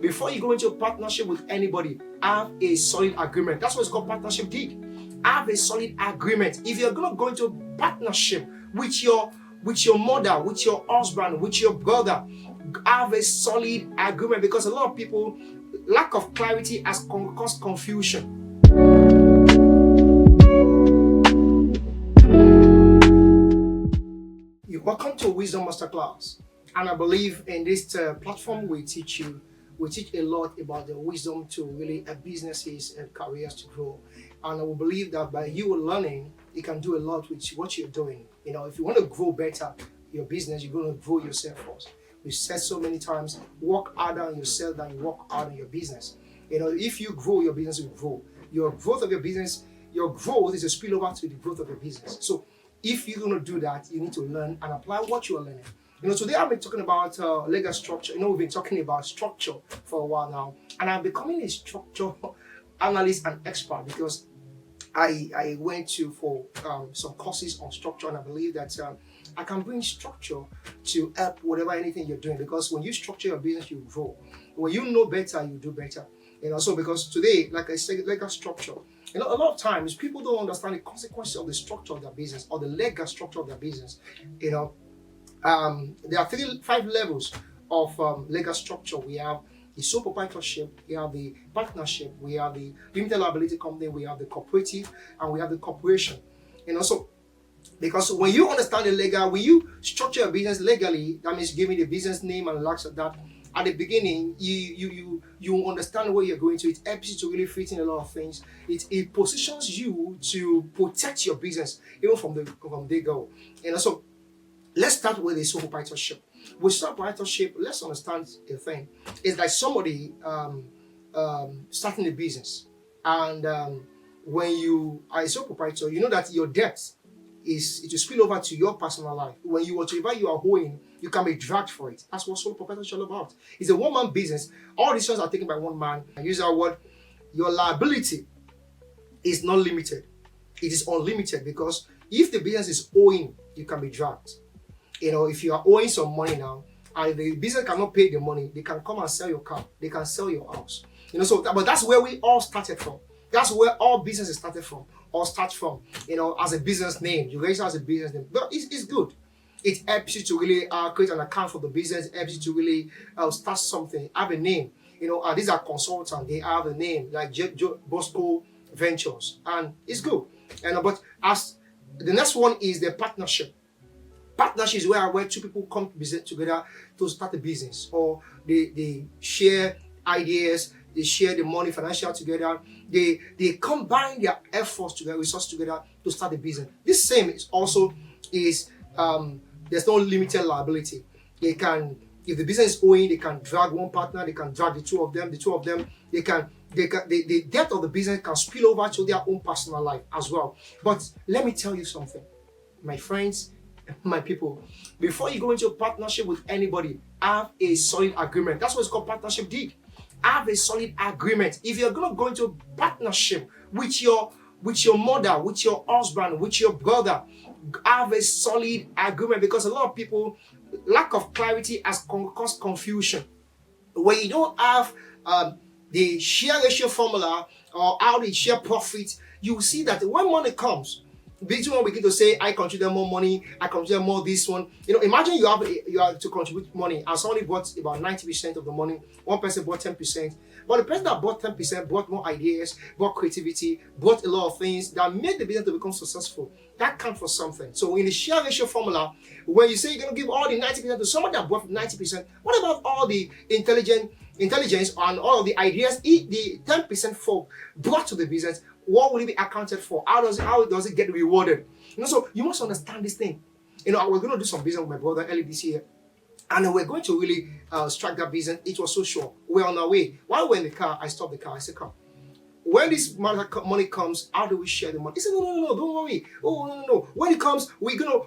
Before you go into a partnership with anybody, have a solid agreement. That's what it's called partnership deed. Have a solid agreement. If you're gonna go into a partnership with your mother, with your husband, with your brother, have a solid agreement, because a lot of people, lack of clarity has caused confusion. You welcome to Wisdom Masterclass, and I believe in this platform we teach a lot about the wisdom to really businesses and careers to grow. And I will believe that by you learning, you can do a lot with what you're doing. If you want to grow better your business, you're going to grow yourself first. We said so many times, work harder on yourself than you work hard on your business. If you grow, your business will grow. Your growth of your business, your growth is a spillover to the growth of your business. So if you're going to do that, you need to learn and apply what you are learning. Today I've been talking about legal structure. We've been talking about structure for a while now, and I'm becoming a structure analyst and expert because I went for some courses on structure, and I believe that I can bring structure to help whatever anything you're doing. Because when you structure your business, you grow. When you know better, you do better. So because today, like I said, legal structure. A lot of times people don't understand the consequences of the structure of their business or the legal structure of their business. There are 5 levels of legal structure. We have the sole proprietorship, we have the partnership, we have the limited liability company, we have the cooperative, and we have the corporation. So because when you understand the legal, when you structure your business legally, that means giving the business name and likes of that. At the beginning, you understand where you're going to. It helps you to really fit in a lot of things. It positions you to protect your business even from day go. So let's start with the sole proprietorship. With sole proprietorship, let's understand the thing. It's like somebody starting a business, and when you are a sole proprietor, you know that your debt it will spill over to your personal life. When whatever you are owing, you can be dragged for it. That's what sole proprietorship is all about. It's a one-man business. All decisions are taken by one man. I use that word. Your liability is not limited. It is unlimited, because if the business is owing, you can be dragged. If you are owing some money now, and the business cannot pay the money, they can come and sell your car. They can sell your house. But that's where we all started from. That's where all businesses started from, or start from. As a business name, you register as a business name, but it's good. It helps you to really create an account for the business. It helps you to really start something, have a name. These are consultants. They have a name like Bosco Ventures, and it's good. But as the next one is the partnership. Partnership is where two people come together to start a business, or they share ideas, they share the money financial together, they combine their efforts together, resources together to start a business. This same is there's no limited liability. They can, if the business is owing, they can drag one partner, they can drag the two of them, the debt of the business can spill over to their own personal life as well. But let me tell you something, my friends, my people, before you go into a partnership with anybody, have a solid agreement. That's what it's called partnership deed. Have a solid agreement. If you're going to go into a partnership with your mother, with your husband, with your brother, have a solid agreement, because a lot of people, lack of clarity has caused confusion. When you don't have the share ratio formula or how they share profit, you will see that when money comes, between one begin to say, I contribute more money, I contribute more this one. Imagine you have to contribute money, and somebody bought about 90% of the money, one person bought 10%. But the person that bought 10% brought more ideas, brought creativity, brought a lot of things that made the business to become successful. That counts for something. So in the share ratio formula, when you say you're going to give all the 90% to somebody that bought 90%, what about all the intelligence and all of the ideas the 10% folk brought to the business? What will it be accounted for? How does it get rewarded? So you must understand this thing. We're going to do some business with my brother early this year, and we're going to really strike that business. It was so sure. We're on our way. While we're in the car, I stopped the car. I said, "Come. When this money comes, how do we share the money?" He said, "No, don't worry. Oh, no. When it comes, we're gonna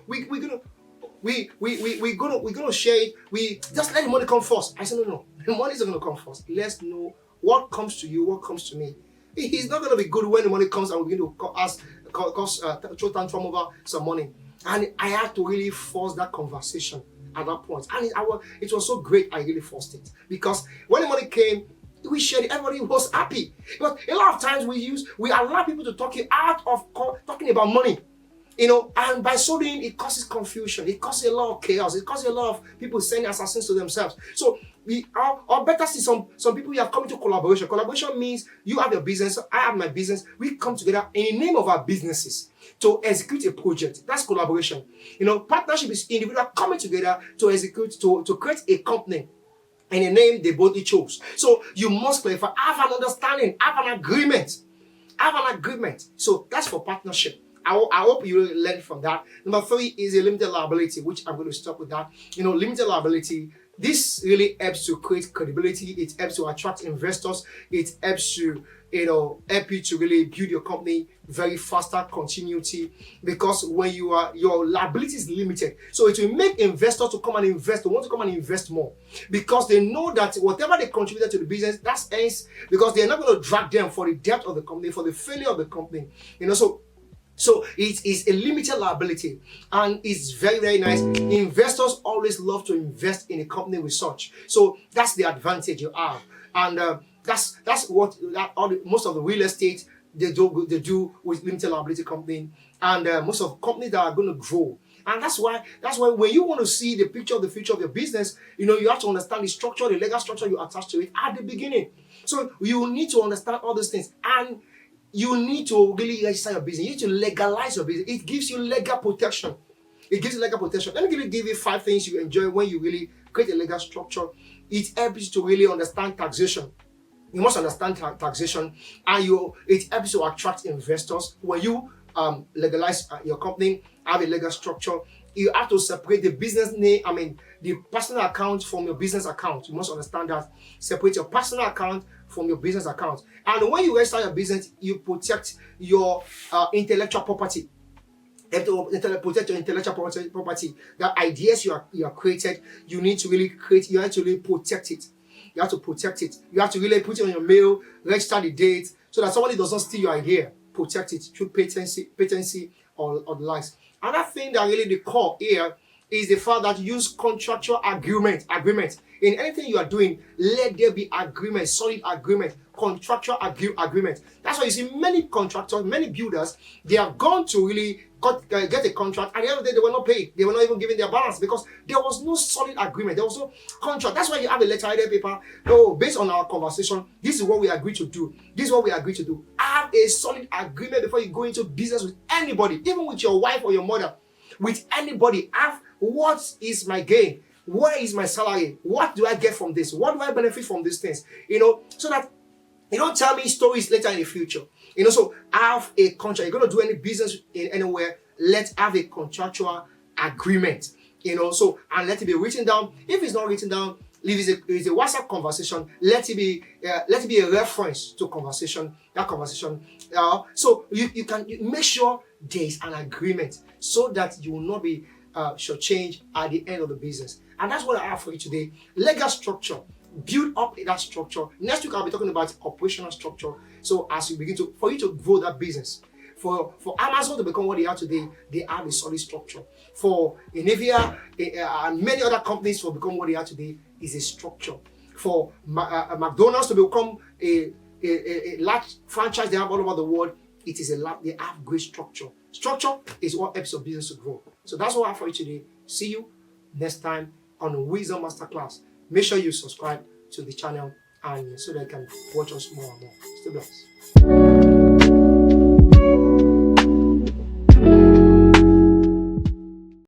share it. We just let the money come first." I said, "No. The money isn't gonna come first. Let's know what comes to you, what comes to me." He's not going to be good when the money comes and we begin to throw tantrum over some money. And I had to really force that conversation. at that point. And it was so great. I really forced it because when the money came, we shared it. Everybody was happy. Because a lot of times we allow people to talk you out of talking about money. And by so doing, it causes confusion. It causes a lot of chaos. It causes a lot of people sending assassins to themselves. So or better see some people you have come into collaboration. Collaboration means you have your business, I have my business. We come together in the name of our businesses to execute a project. That's collaboration. Partnership is individual coming together to execute, to create a company in a name they boldly chose. So you must clarify, have an understanding, have an agreement. Have an agreement. So that's for partnership. I hope you will learn from that. Number 3 is a limited liability, which I'm going to stop with that. Limited liability, this really helps to create credibility. It helps to attract investors. It helps to, help you to really build your company very faster continuity, because when your liability is limited, so it will make investors to come and invest. They want to come and invest more because they know that whatever they contributed to the business, that's ends, because they're not going to drag them for the debt of the company, for the failure of the company. So it is a limited liability, and it's very, very nice. Investors always love to invest in a company with such. So that's the advantage you have, and that's what most of the real estate they do with limited liability company, and most of companies that are going to grow. And that's why when you want to see the picture of the future of your business, you have to understand the structure, the legal structure you attach to it at the beginning. So you need to understand all those things, and you need to really register your business. You need to legalize your business. It gives you legal protection. It gives you legal protection. Let me give you 5 things you enjoy when you really create a legal structure. It helps you to really understand taxation. You must understand taxation, and it helps you to attract investors. When you legalize your company, have a legal structure, you have to separate the business name, the personal account from your business account. You must understand that. Separate your personal account from your business account. And when you register your business, you protect your intellectual property. You have to protect your intellectual property. The ideas you are created, you need to really create. You have to really protect it. You have to protect it. You have to really put it on your mail, register the date, so that somebody does not steal your idea. Protect it through patency or the likes. Another thing that really the core here is the fact that you use contractual agreement. In anything you are doing, let there be agreement, solid agreement, contractual agreement. That's why you see many contractors, many builders, they have gone to really get a contract. At the end of the day, they were not paid. They were not even given their balance because there was no solid agreement. There was no contract. That's why you have a letter-headed paper. Oh, based on our conversation, this is what we agreed to do. This is what we agreed to do. Have a solid agreement before you go into business with anybody, even with your wife or your mother. With anybody, have what is my gain? Where is my salary? What do I get from this? What do I benefit from these things? So that you don't tell me stories later in the future. So have a contract. You're going to do any business in anywhere, let's have a contractual agreement. And let it be written down. If it's not written down, if it's a WhatsApp conversation, let it be a reference to that conversation. So you can make sure there is an agreement so that you will not be shortchanged at the end of the business. And that's what I have for you today. Legal structure. Build up that structure. Next week I'll be talking about operational structure. So as you begin for you to grow that business, for Amazon to become what they are today, they have a solid structure. For Inivia and many other companies to become what they are today is a structure. For McDonald's to become a large franchise they have all over the world, they have great structure. Structure is what helps your business to grow. So that's what I have for you today. See you next time on Wisdom Masterclass. Make sure you subscribe to the channel and so that you can watch us more and more. Stay blessed.